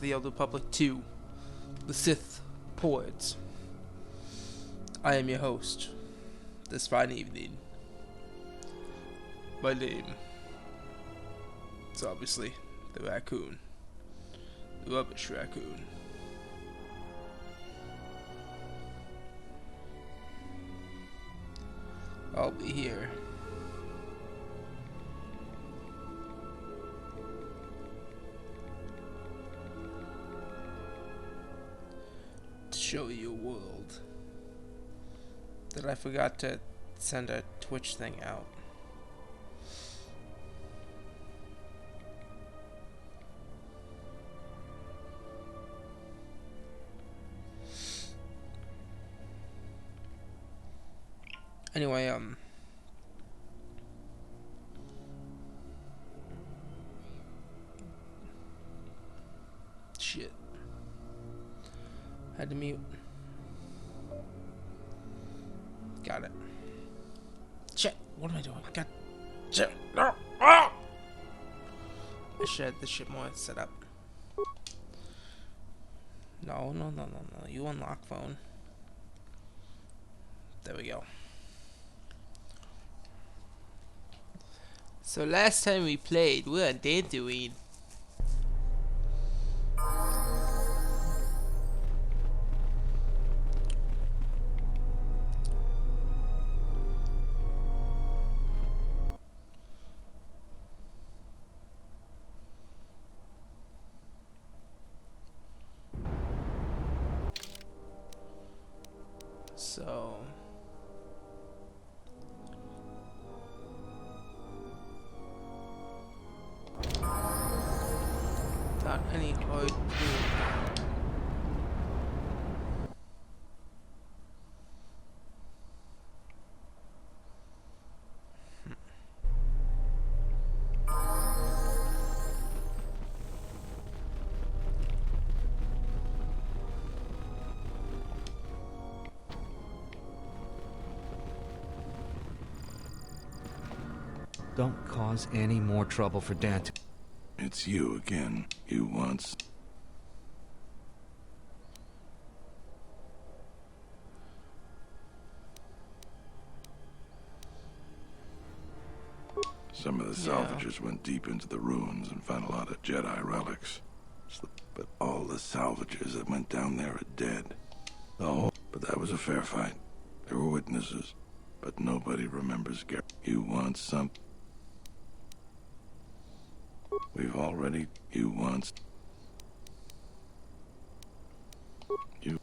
the Old Republic 2, The Sith Poets. I am your host this fine evening. My name is obviously the Raccoon, the rubbish Raccoon. I'll be here to show you a world that I forgot to send a Twitch thing out. Anyway, shit. Had to mute. Got it. Shit, what am I doing? God, shit, no, ah! I should have this shit more set up. No, you unlock phone. There we go. So last time we played, we were on Dantooine. So without any hard proof. Don't cause any more trouble for Dad. It's you again. You once. Some of the salvagers went deep into the ruins and found a lot of Jedi relics. But all the salvagers that went down there are dead. Oh, but that was a fair fight. There were witnesses, but nobody remembers Gary. You want some? We've already... You once... You...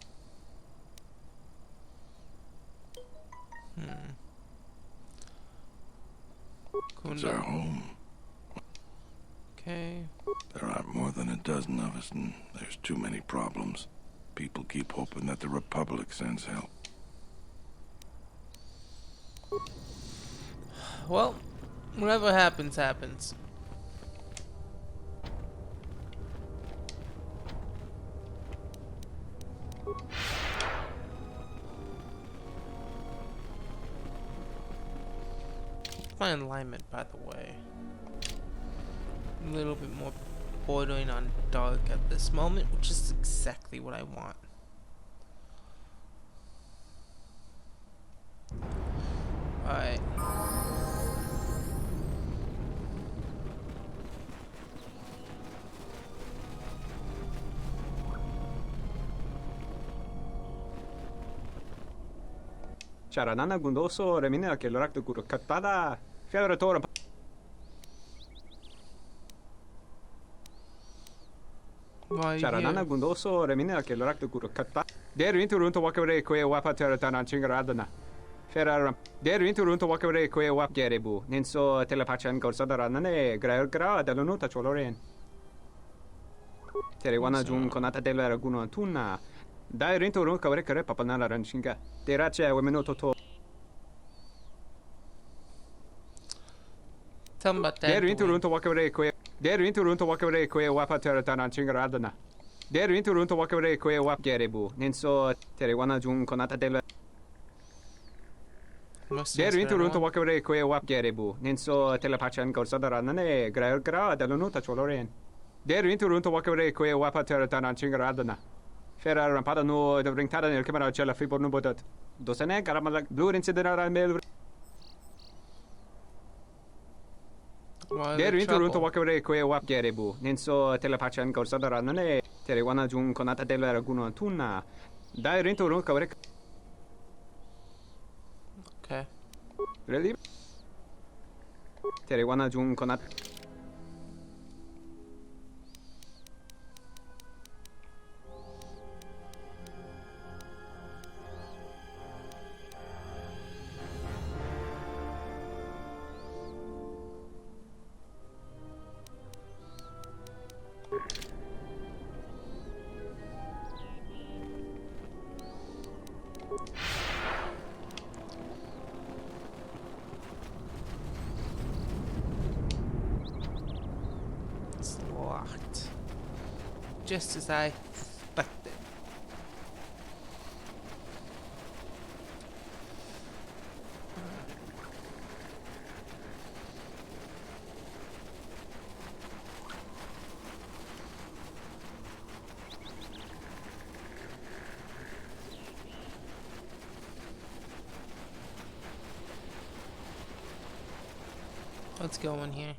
It's our home. Okay. There aren't more than a dozen of us, and there's too many problems. People keep hoping that the Republic sends help. Well, whatever happens, happens. My alignment, by the way, a little bit more bordering on dark at this moment, which is exactly what I want. Alright. Charanana gundoso remine che l'orak guru katada fiatora Charanana gundoso remine che l'orak guru katta Der into runto wakare ko wapa taratana chingaradana Ferrar Der into runto wakare ko wap gerebu nenso telepachan gorsadarana gra dall'unuta choloren Tere wana jun konata della raguno tunna Dai rinto runto kavre kare papanala ranchinga Terace wemenoto to Tell me about that. Der into runto wakare ko Der into runto wakare ko wapa taratana chingaradana Der into runto wakare ko wap gerebu nenso tere wana jun konata della Der into runto wakare ko wap gerebu nenso telepachan gorsadarana gra dall'unuta choloren Der inte runt och åker det kue wapa till att han chingar adana. Fera rampada no de ringtada nel kamera chela fi borno bodat. Dosene karamala blue incident mel. Why Der the inte runt och trouble? åker det kue wap gerebu. Ninso telepatchen gorsada ranane. Tere wana jun konata del raguno tuna. Der inte runt kavre. Okay. Really? Tere wana jun konata. It's locked. Just as I expected. Let's go in here.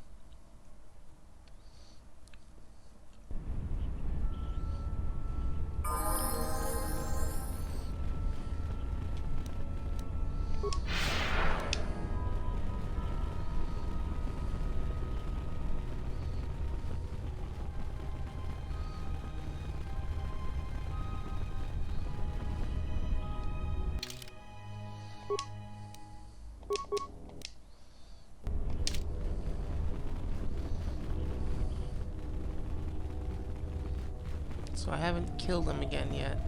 So I haven't killed him again yet.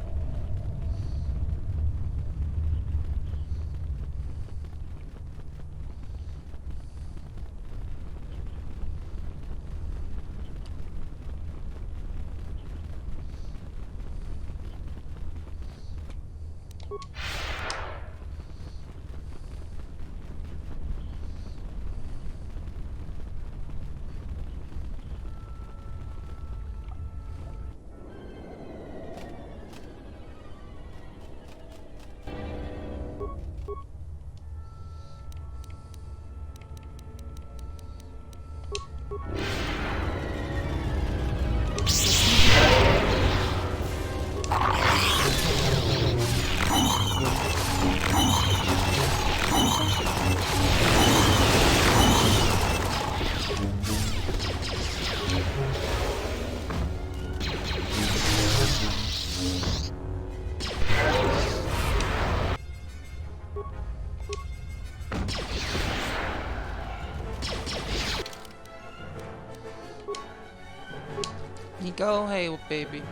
You go, hey baby.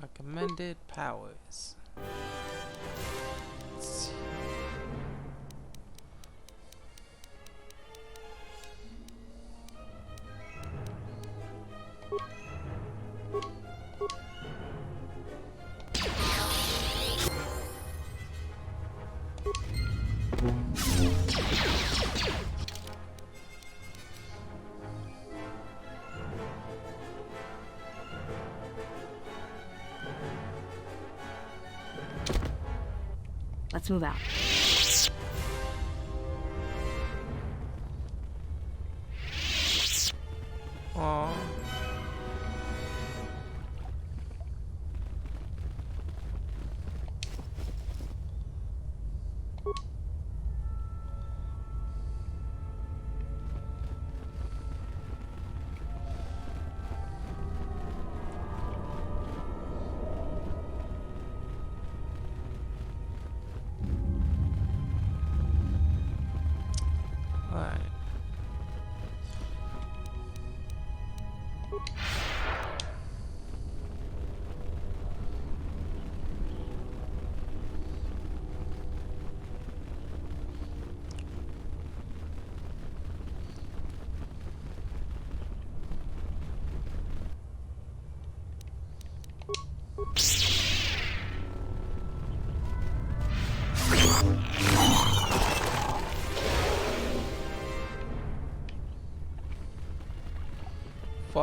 Recommended powers. Let's see. Let's move out. Aww.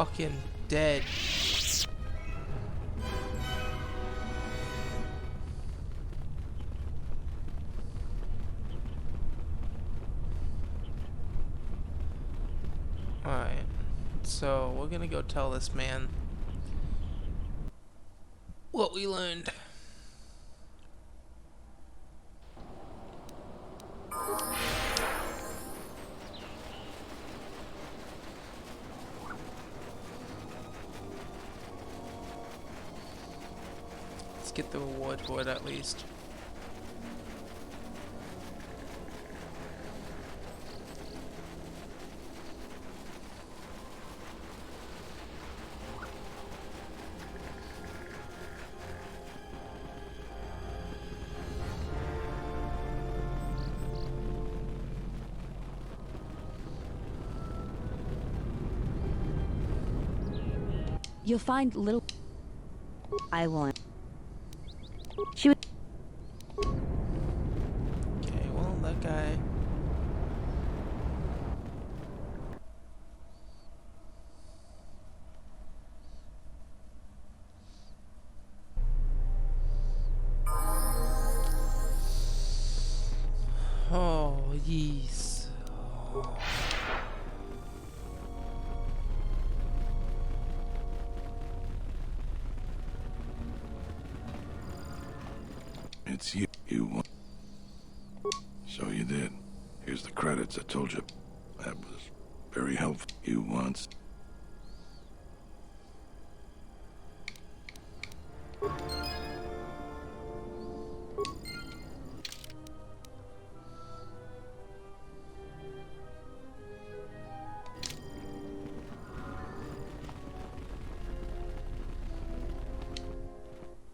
fucking dead. Alright, so we're gonna go tell this man what we learned. Let's get the reward for it at least. You'll find little. I won't. She would. Okay, well, that guy. Oh, yes. Oh. It's you. You won. So you did. Here's the credits I told you. That was very helpful. You once.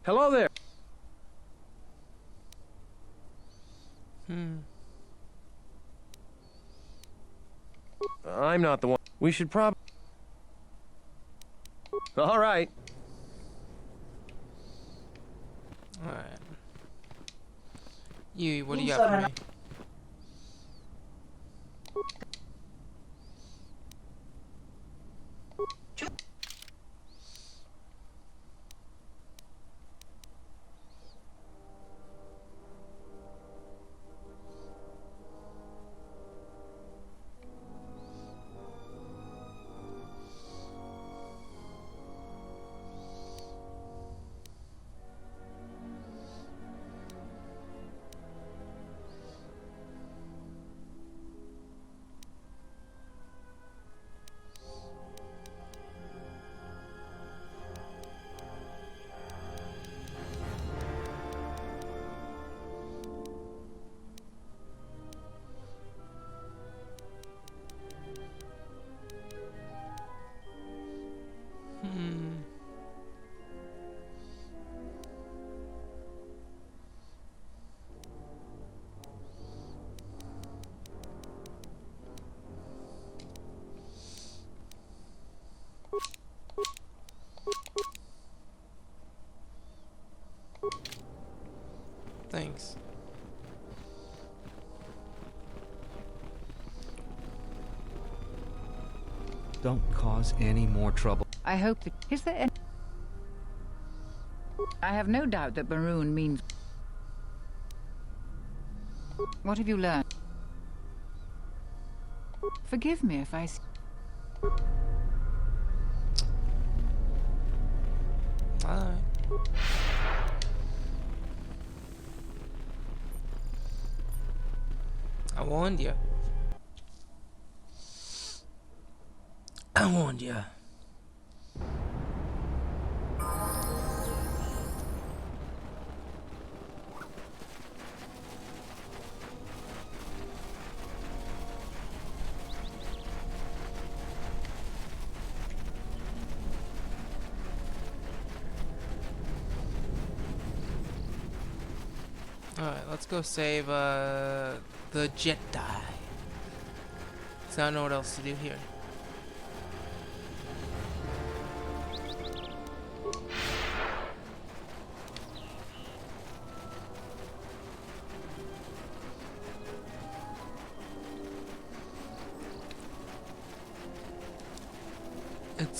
Hello there. I'm not the one. We should probably. All right. Alright. You, what do you got for me? Thanks. Don't cause any more trouble. I hope that... Is there any... I have no doubt that maroon means... What have you learned? Forgive me if I... Alright. I warned you. I warned you. Alright, let's go save the Jedi. So I don't know what else to do here. It's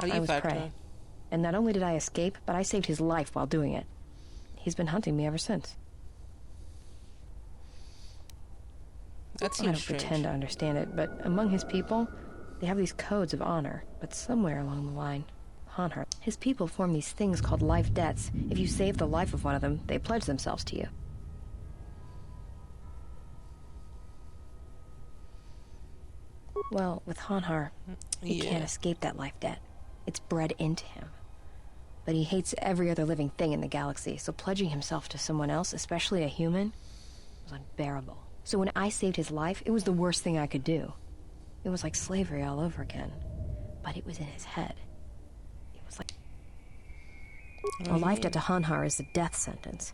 How do I you was factor prey. in? And not only did I escape, but I saved his life while doing it. He's been hunting me ever since. That I seems don't strange. pretend to understand it, but among his people, they have these codes of honor. But somewhere along the line, Hanhar, his people form these things called life debts. If you save the life of one of them, they pledge themselves to you. Well, with Hanhar, he can't escape that life debt. It's bred into him. But he hates every other living thing in the galaxy, so pledging himself to someone else, especially a human, was unbearable. So when I saved his life, it was the worst thing I could do. It was like slavery all over again. But it was in his head. It was like... A life debt to Hanhar is a death sentence.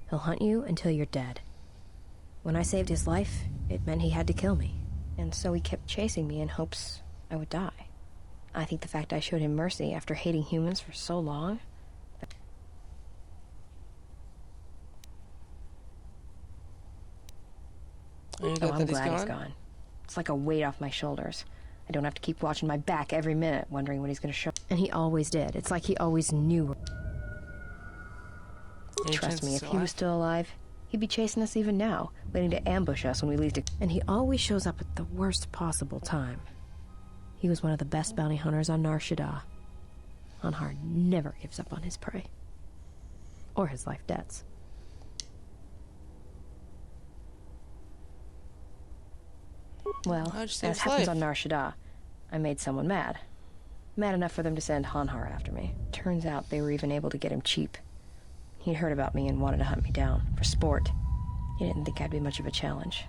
He'll hunt you until you're dead. When I saved his life, it meant he had to kill me. And so he kept chasing me in hopes I would die. I think the fact I showed him mercy after hating humans for so long... I'm glad he's gone. It's like a weight off my shoulders. I don't have to keep watching my back every minute, wondering when he's gonna show. And he always did. It's like he always knew. Trust me, if he was still alive, he'd be chasing us even now, waiting to ambush us when we leave to... And he always shows up at the worst possible time. He was one of the best bounty hunters on Nar Shaddaa. Hanhar never gives up on his prey. Or his life debts. Well, as happens on Nar Shaddaa, I made someone mad. Mad enough for them to send Hanhar after me. Turns out they were even able to get him cheap. He'd heard about me and wanted to hunt me down, for sport. He didn't think I'd be much of a challenge.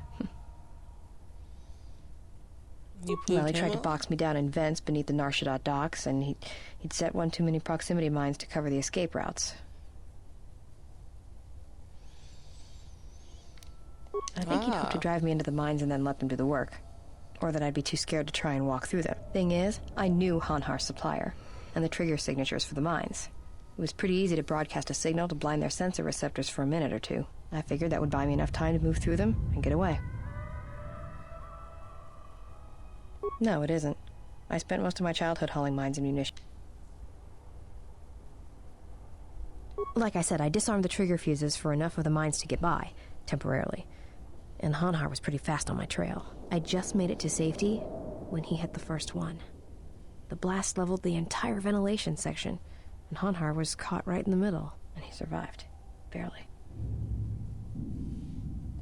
Well, he tried to box me down in vents beneath the Nar Shaddaa docks, and he'd set one too many proximity mines to cover the escape routes. I think he'd hoped to drive me into the mines and then let them do the work. Or that I'd be too scared to try and walk through them. Thing is, I knew Hanhar's supplier, and the trigger signatures for the mines. It was pretty easy to broadcast a signal to blind their sensor receptors for a minute or two. I figured that would buy me enough time to move through them and get away. No, it isn't. I spent most of my childhood hauling mines and munitions. Like I said, I disarmed the trigger fuses for enough of the mines to get by, temporarily. And Hanhar was pretty fast on my trail. I just made it to safety when he hit the first one. The blast leveled the entire ventilation section, and Hanhar was caught right in the middle, and he survived. Barely.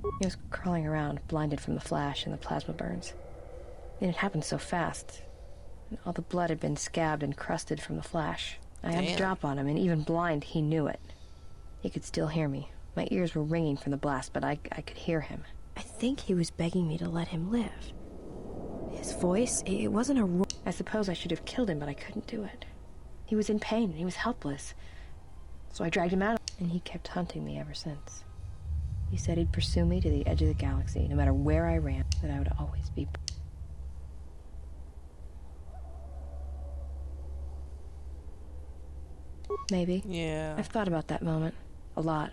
He was crawling around, blinded from the flash and the plasma burns. It had happened so fast. And all the blood had been scabbed and crusted from the flash. I had a drop on him, and even blind, he knew it. He could still hear me. My ears were ringing from the blast, but I could hear him. I think he was begging me to let him live. His voice, it wasn't a roar. I suppose I should have killed him, but I couldn't do it. He was in pain, and he was helpless. So I dragged him out, and he kept hunting me ever since. He said he'd pursue me to the edge of the galaxy, no matter where I ran, that I would always be... Maybe. Yeah. I've thought about that moment. A lot.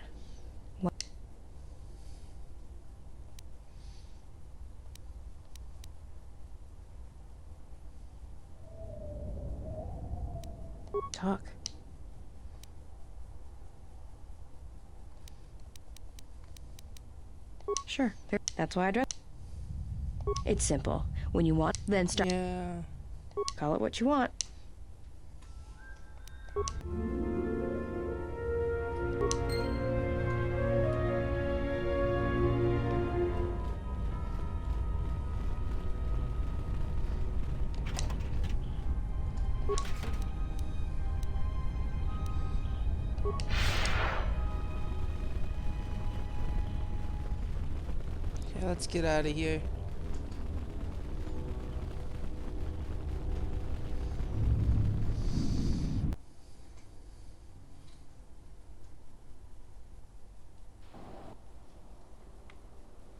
Talk. Sure. That's why I dress. It's simple. When you want, then start. Yeah. Call it what you want. Yeah, let's get out of here.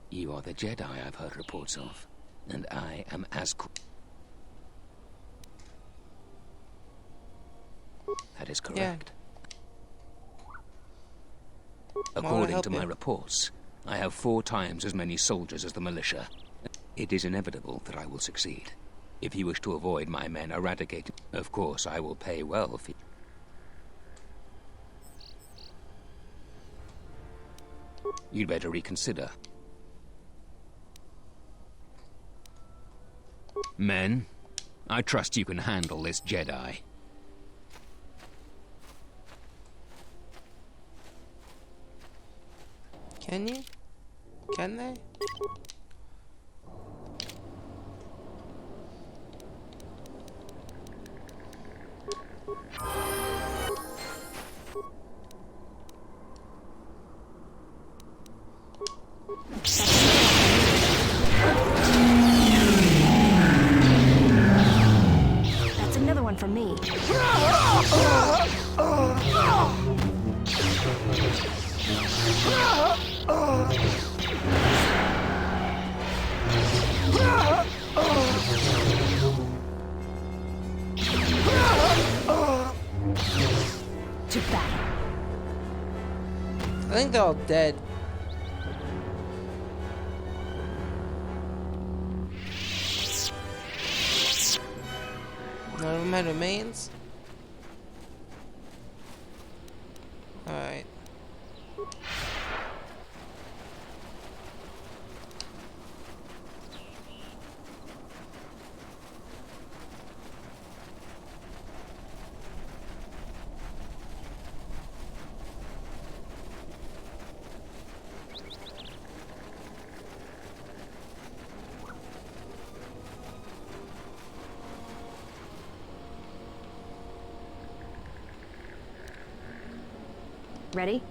You are the Jedi I've heard reports of, and I am That is correct. According to my reports, I have 4 times as many soldiers as the militia. It is inevitable that I will succeed. If you wish to avoid my men eradicating, of course I will pay well for. You'd better reconsider. Men, I trust you can handle this Jedi. Can you? Can they? That's another one for me. To battle. I think they're all dead. None of them had remains? Alright. Ready?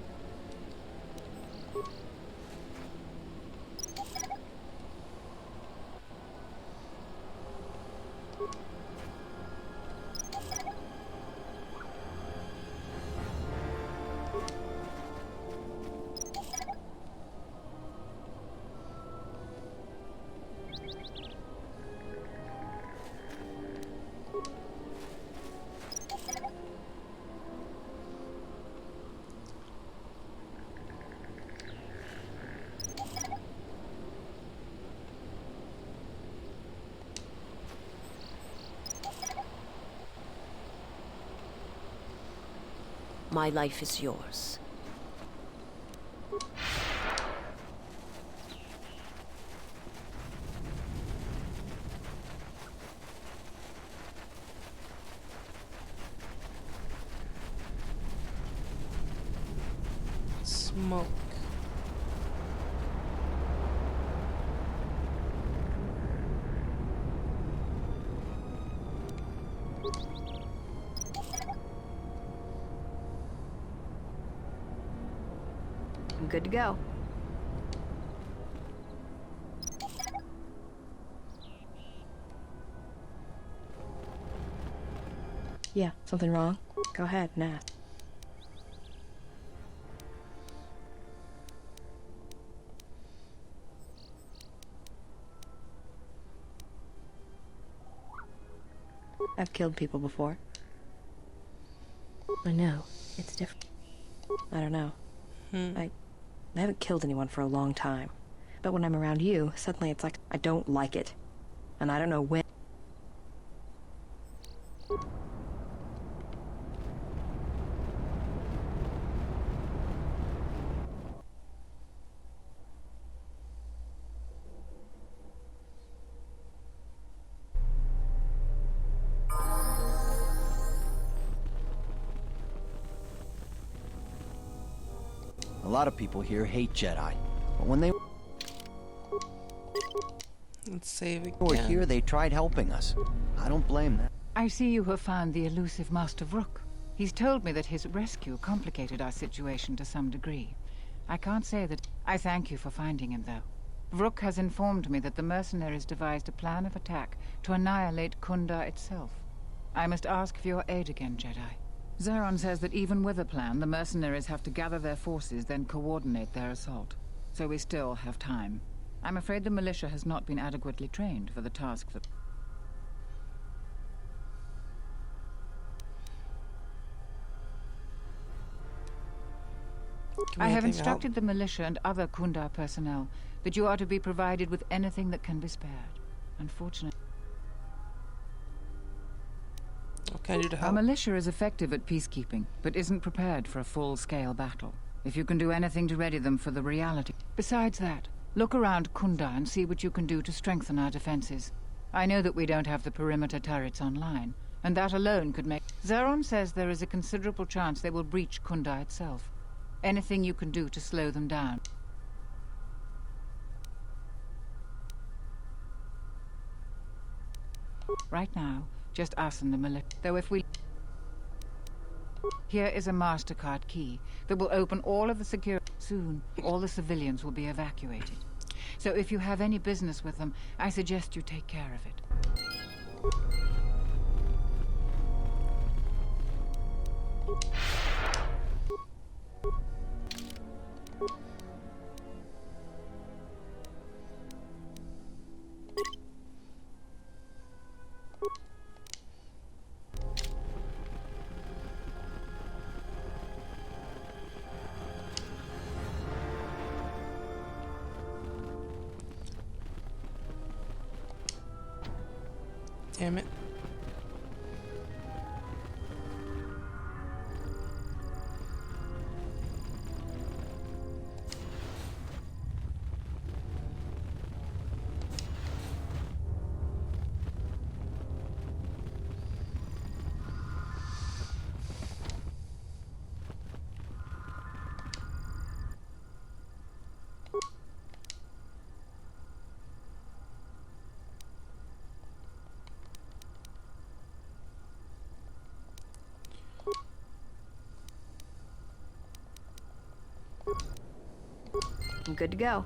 My life is yours. Smoke. I'm good to go. Yeah, something wrong? Go ahead and ask. I've killed people before. I know. It's different. I don't know. I haven't killed anyone for a long time. But when I'm around you, suddenly it's like I don't like it. And I don't know when. A lot of people here hate Jedi, but when they Let's save again. were here, they tried helping us. I don't blame them. I see you have found the elusive Master Rook. He's told me that his rescue complicated our situation to some degree. I can't say that I thank you for finding him, though. Rook has informed me that the mercenaries devised a plan of attack to annihilate Kunda itself. I must ask for your aid again, Jedi. Zeron says that even with a plan, the mercenaries have to gather their forces, then coordinate their assault. So we still have time. I'm afraid the militia has not been adequately trained for the task that... I have instructed the militia and other Kunda personnel that you are to be provided with anything that can be spared. Unfortunately... What can I do to Our help? militia is effective at peacekeeping, but isn't prepared for a full-scale battle. If you can do anything to ready them for the reality. Besides that, look around Kunda and see what you can do to strengthen our defenses. I know that we don't have the perimeter turrets online, and that alone could make... Zeron says there is a considerable chance they will breach Kunda itself. Anything you can do to slow them down. Right now, just us and the militia. Though if we... Here is a MasterCard key that will open all of the security. Soon, all the civilians will be evacuated. So if you have any business with them, I suggest you take care of it. Damn it. I'm good to go.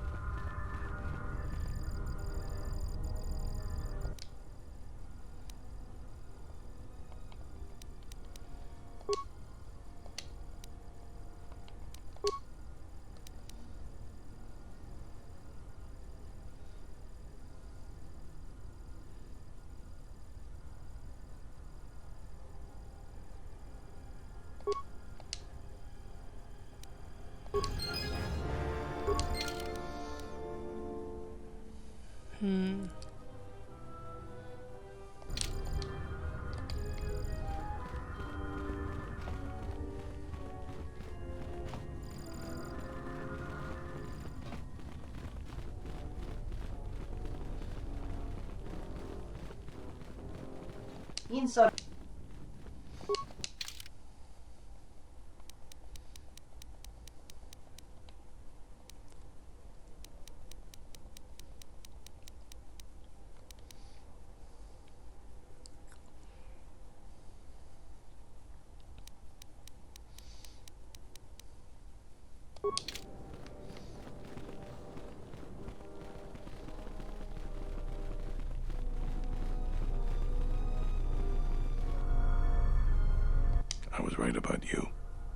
I was right about you.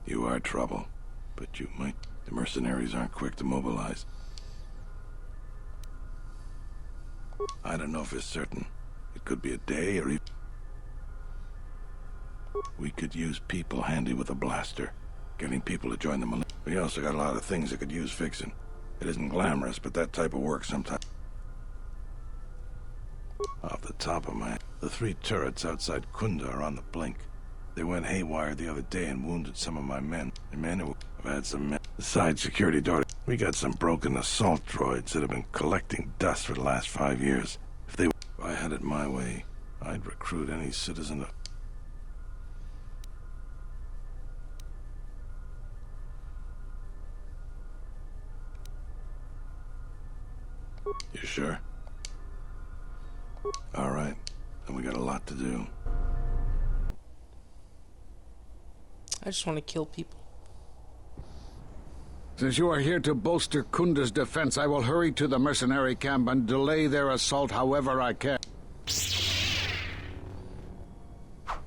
You are trouble. But you might... The mercenaries aren't quick to mobilize. I don't know if it's certain. It could be a day or even... We could use people handy with a blaster. Getting people to join the militia. We also got a lot of things that could use fixing. It isn't glamorous, but that type of work sometimes... Off the top of my head, the 3 turrets outside Kunda are on the blink. They went haywire the other day and wounded some of my men. The men who have had some men. The side security door. We got some broken assault droids that have been collecting dust for the last 5 years. If I had it my way, I'd recruit any citizen of... You sure? All right. Then we got a lot to do. I just want to kill people. Since you are here to bolster Kunda's defense, I will hurry to the mercenary camp and delay their assault however I can.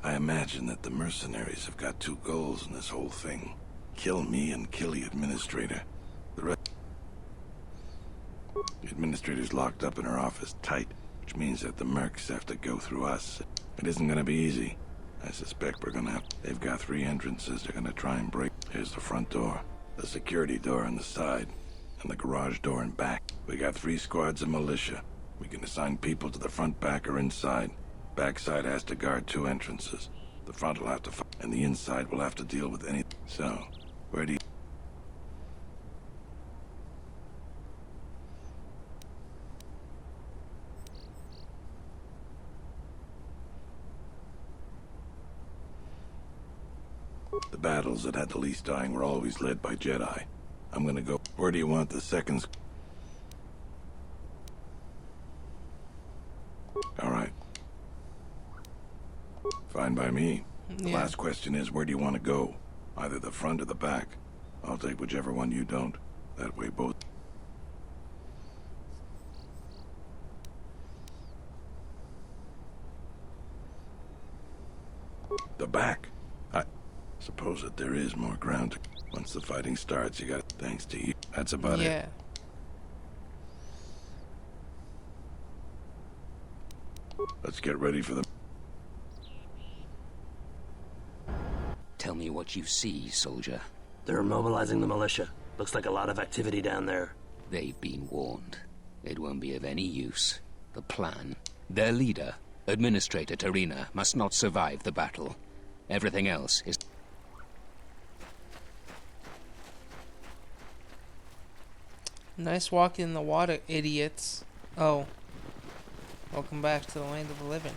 I imagine that the mercenaries have got 2 goals in this whole thing. Kill me and kill the administrator. The administrator's locked up in her office tight, which means that the mercs have to go through us. It isn't gonna be easy. I suspect we're gonna have... They've got 3 entrances they're gonna try and break. Here's the front door, the security door on the side, and the garage door in back. We got 3 squads of militia. We can assign people to the front, back, or inside. Backside has to guard 2 entrances. The front will have to fight, and the inside will have to deal with any. So, where do you... The battles that had the least dying were always led by Jedi. I'm gonna go... Where do you want the seconds? All right. Fine by me. The Yeah. last question is, where do you want to go? Either the front or the back. I'll take whichever one you don't. That way both... The back. I suppose that there is more ground to... Once the fighting starts, you got... Thanks to you. That's about it. Yeah. Let's get ready for the... Tell me what you see, soldier. They're mobilizing the militia. Looks like a lot of activity down there. They've been warned. It won't be of any use. The plan. Their leader, Administrator Tarina, must not survive the battle. Everything else is... Nice walk in the water, idiots. Oh. Welcome back to the land of the living.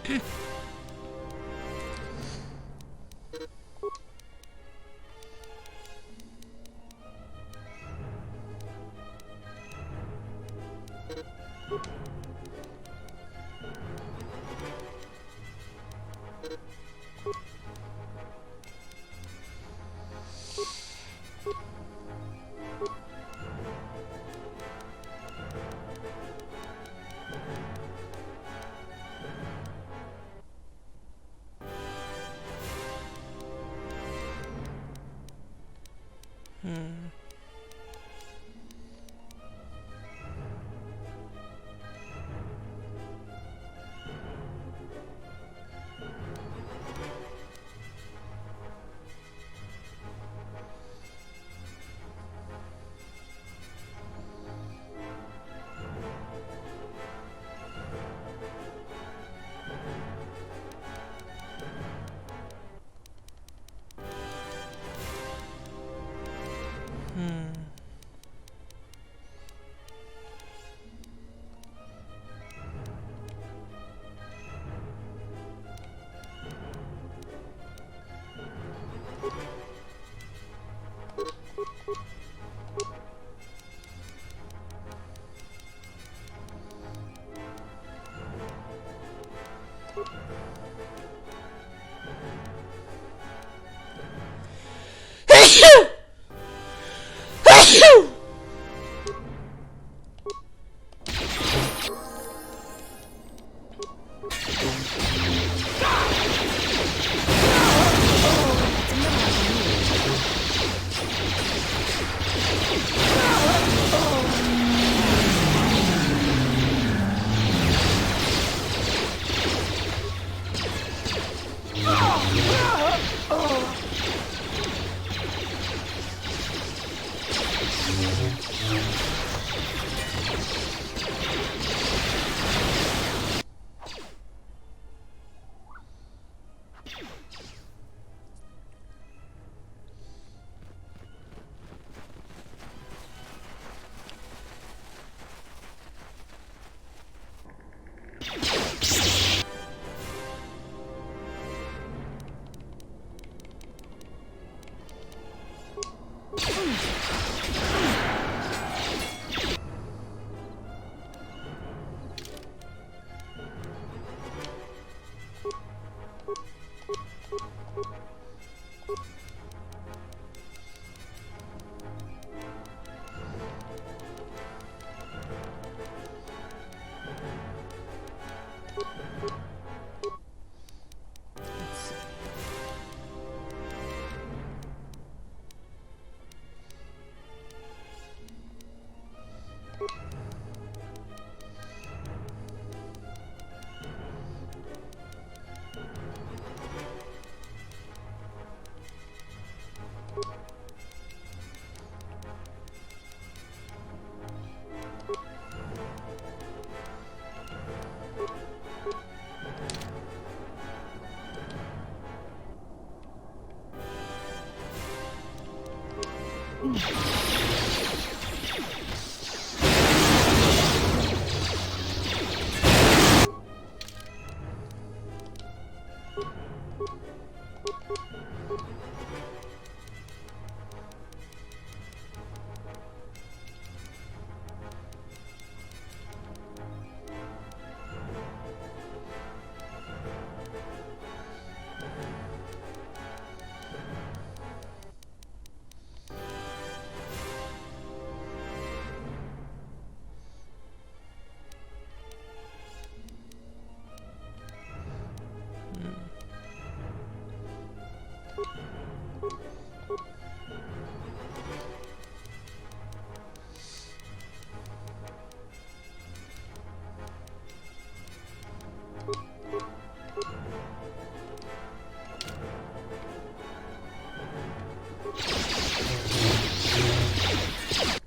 Okay.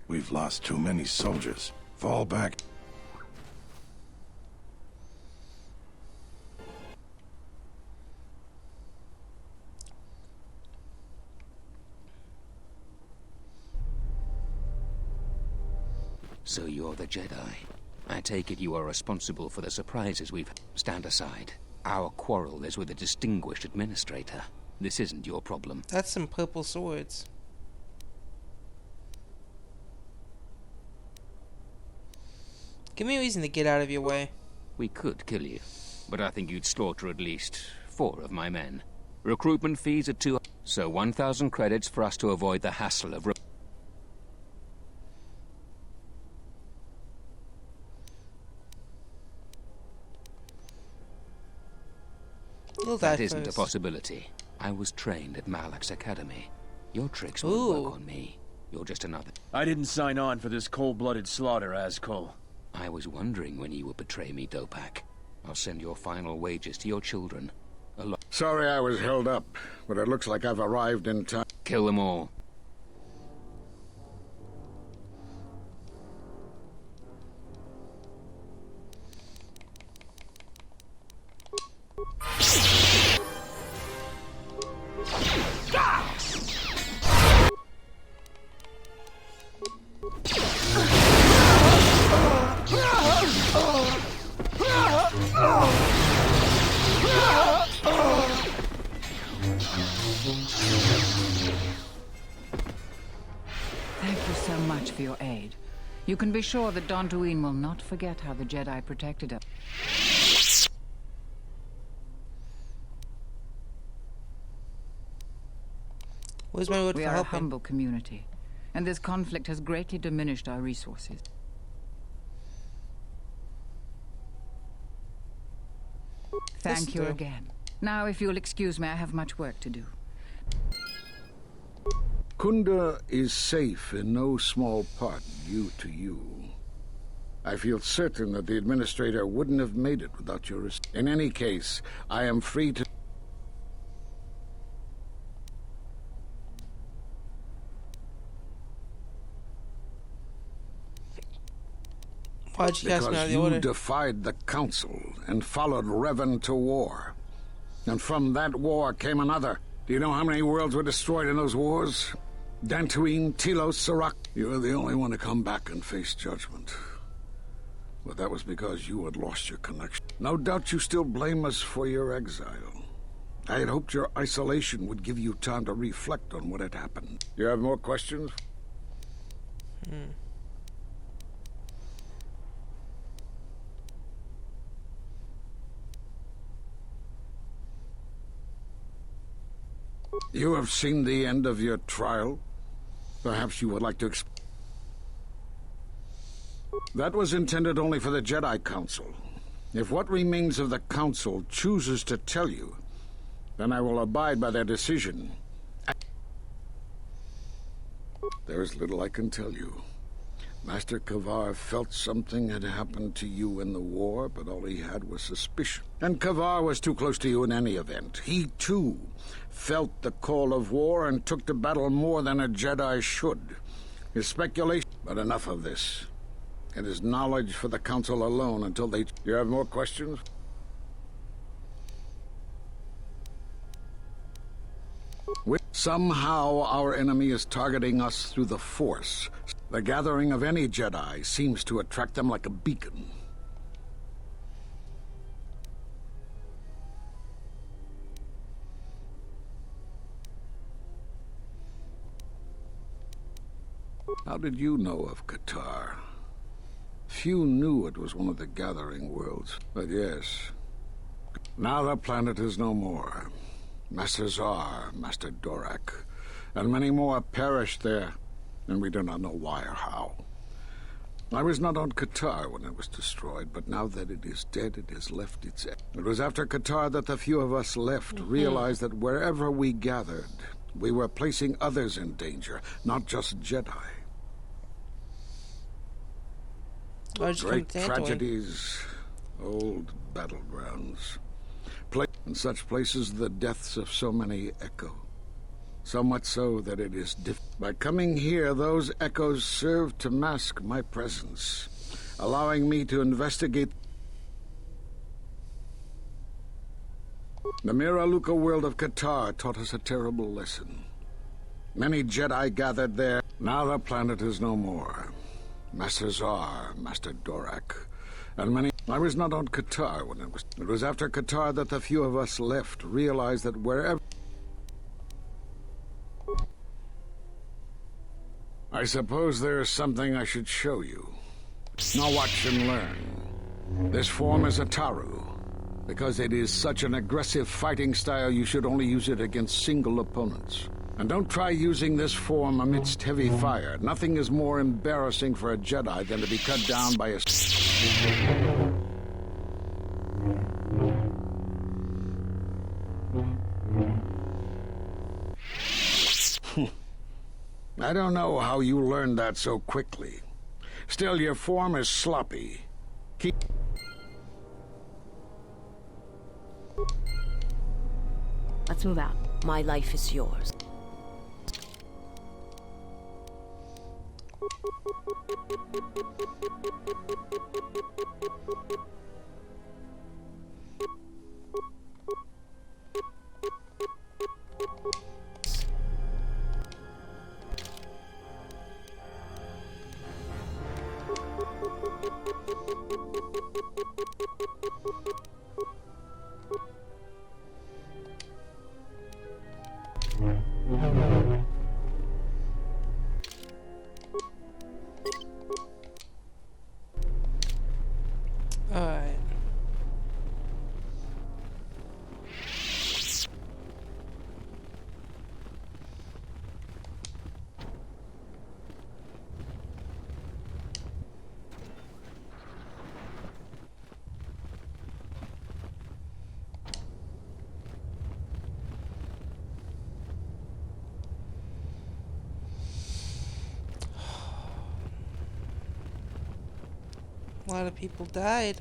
We've lost too many soldiers. Fall back. So you're the Jedi. I take it you are responsible for the surprises we've... Stand aside. Our quarrel is with a distinguished administrator. This isn't your problem. That's some purple swords. Give me a reason to get out of your way. We could kill you, but I think you'd slaughter at least 4 of my men. Recruitment fees are 2... So 1,000 credits for us to avoid the hassle of... That isn't a possibility. I was trained at Malak's academy. Your tricks won't work on me. You're just another... I didn't sign on for this cold-blooded slaughter, Azkul. I was wondering when you would betray me, Dopak. I'll send your final wages to your children. Sorry I was held up, but it looks like I've arrived in time. Kill them all. Thank you so much for your aid. You can be sure that Dantooine will not forget how the Jedi protected us. Where's my word We for are a helping? humble community, and this conflict has greatly diminished our resources. Thank you again. Now, if you'll excuse me, I have much work to do. Kunda is safe in no small part due to you. I feel certain that the Administrator wouldn't have made it without your... In any case, I am free to... Why'd you cast me out of the order? Because you defied the Council and followed Revan to war. And from that war came another. Do you know how many worlds were destroyed in those wars? Dantooine, Telos, Serac. You were the only one to come back and face judgment. But that was because you had lost your connection. No doubt you still blame us for your exile. I had hoped your isolation would give you time to reflect on what had happened. You have more questions? You have seen the end of your trial? Perhaps you would like to That was intended only for the Jedi Council. If what remains of the Council chooses to tell you, then I will abide by their decision. There is little I can tell you. Master Kavar felt something had happened to you in the war, but all he had was suspicion. And Kavar was too close to you in any event. He, too, felt the call of war and took to battle more than a Jedi should. His speculation... But enough of this. It is knowledge for the Council alone until they... You have more questions? Somehow our enemy is targeting us through the Force. The gathering of any Jedi seems to attract them like a beacon. How did you know of Kotor? Few knew it was one of the gathering worlds, but yes. Now the planet is no more. Master Zar, Master Dorak, and many more perished there, and we do not know why or how. I was not on Kotor when it was destroyed, but now that it is dead, it has left its... It was after Kotor that the few of us left realized that wherever we gathered, we were placing others in danger, not just Jedi. Great tragedies, old battlegrounds. In such places, the deaths of so many echo. So much so that it is By coming here, those echoes serve to mask my presence, allowing me to investigate. The Mira Luca world of Kotor taught us a terrible lesson. Many Jedi gathered there. Now the planet is no more. Master Zar, Master Dorak, and many... I was not on Kotor when it was... It was after Kotor that the few of us left realized that wherever... I suppose there is something I should show you. Now watch and learn. This form is a Taru. Because it is such an aggressive fighting style, you should only use it against single opponents. And don't try using this form amidst heavy fire. Nothing is more embarrassing for a Jedi than to be cut down by a... I don't know how you learned that so quickly. Still, your form is sloppy. Keep... Let's move out. My life is yours. Alright. A lot of people died.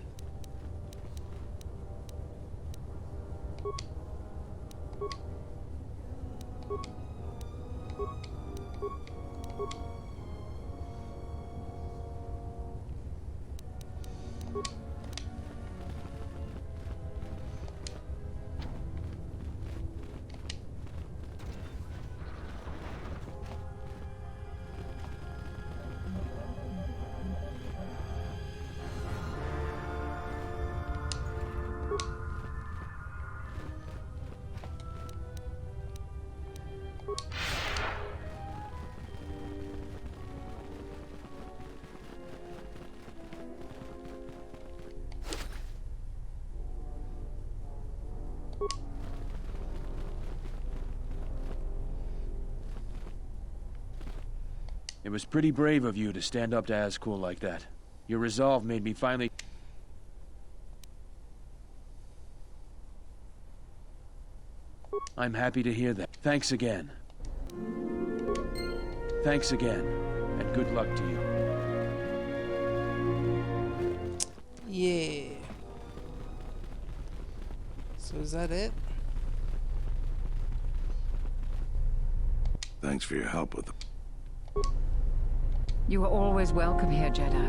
It was pretty brave of you to stand up to Azkul like that. Your resolve made me finally... I'm happy to hear that. Thanks again. Thanks again, and good luck to you. Yeah. So is that it? Thanks for your help with them. You are always welcome here, Jedi.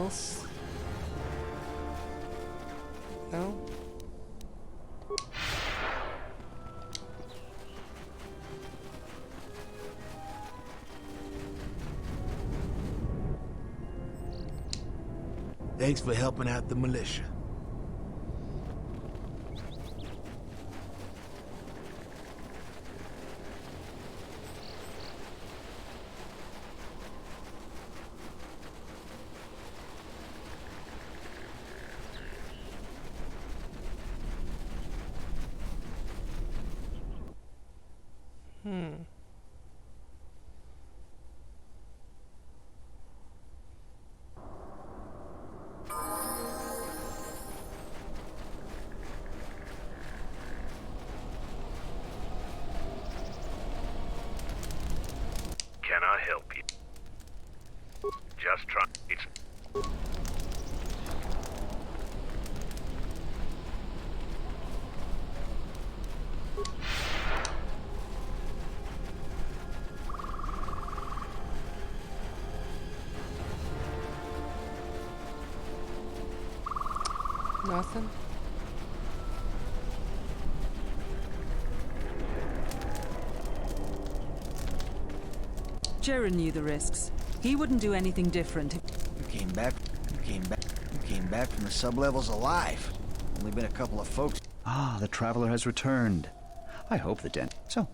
else? No? Thanks for helping out the militia. Can I help you? Just try. It's... Nothing? Jaren knew the risks. He wouldn't do anything different. You came back from the sublevels alive. Only been a couple of folks. Ah, the traveler has returned. I hope the den. So.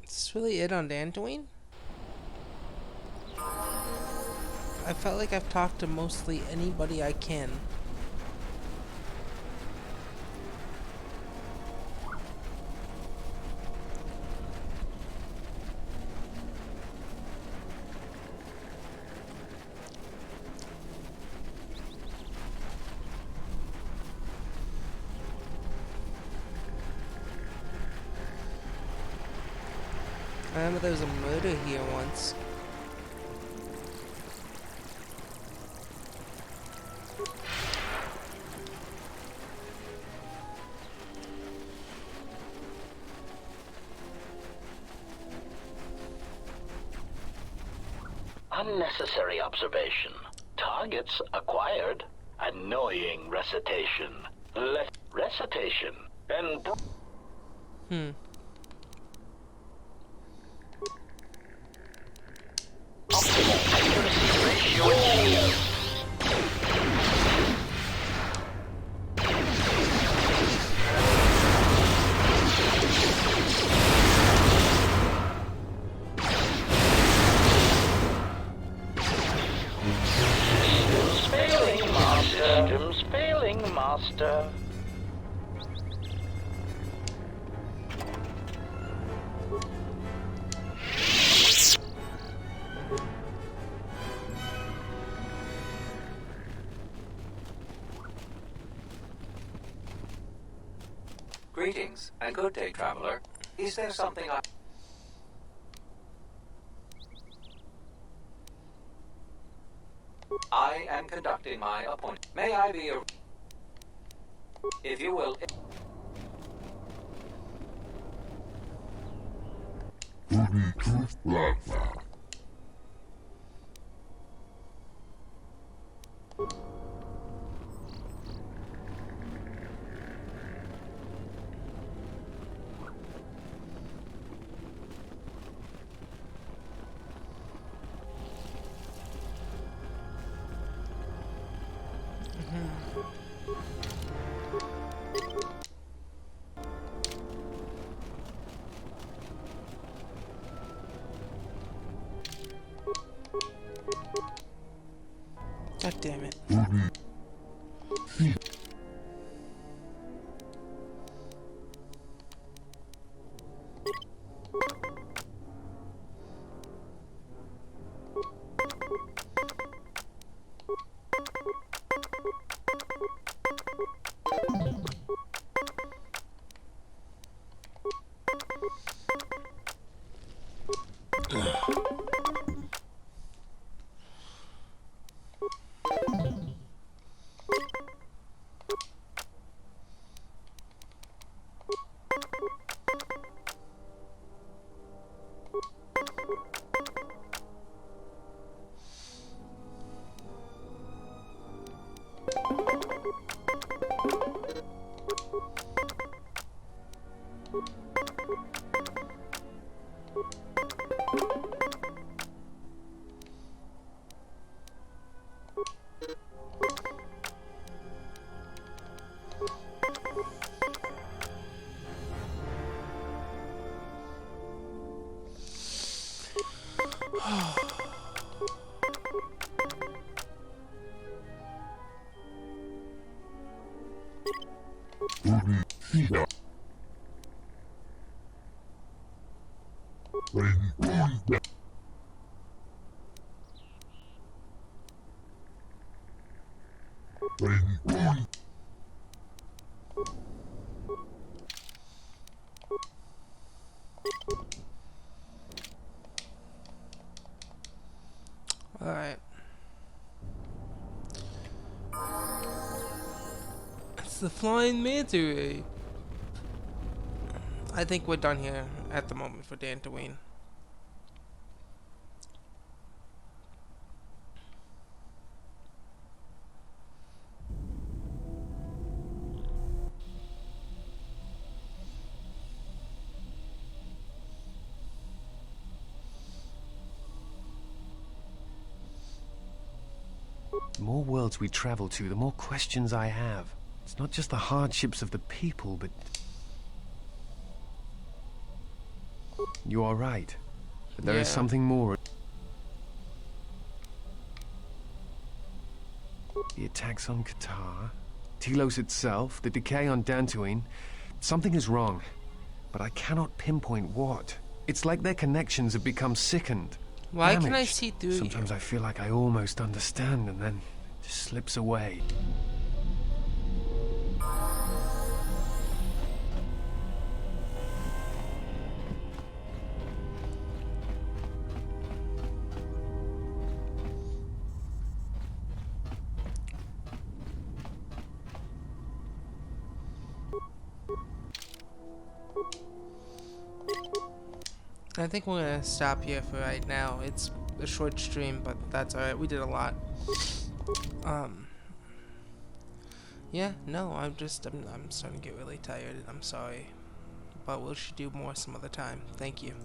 Is this really it on Dantooine? I felt like I've talked to mostly anybody I can. I remember there was a murder here once. Unnecessary observation. Targets acquired. Annoying recitation. Recitation. And... Optimal accuracy ratio achieved. Systems failing, Master. Greetings, and good day, traveler. Is there something I am conducting my appointment. May I be a... If you will... God damn it. Alright. It's the flying manta ray. I think we're done here at the moment for Dantooine. The more worlds we travel to, the more questions I have. It's not just the hardships of the people, but... You are right. But there is something more. The attacks on Kotor, Telos itself, the decay on Dantooine. Something is wrong, but I cannot pinpoint what. It's like their connections have become sickened. Why damaged. can I see through Sometimes you? I feel like I almost understand, and then it just slips away. I think we're gonna stop here for right now. It's a short stream, but that's alright. We did a lot. Yeah, no, I'm starting to get really tired. I'm sorry. But we should do more some other time. Thank you.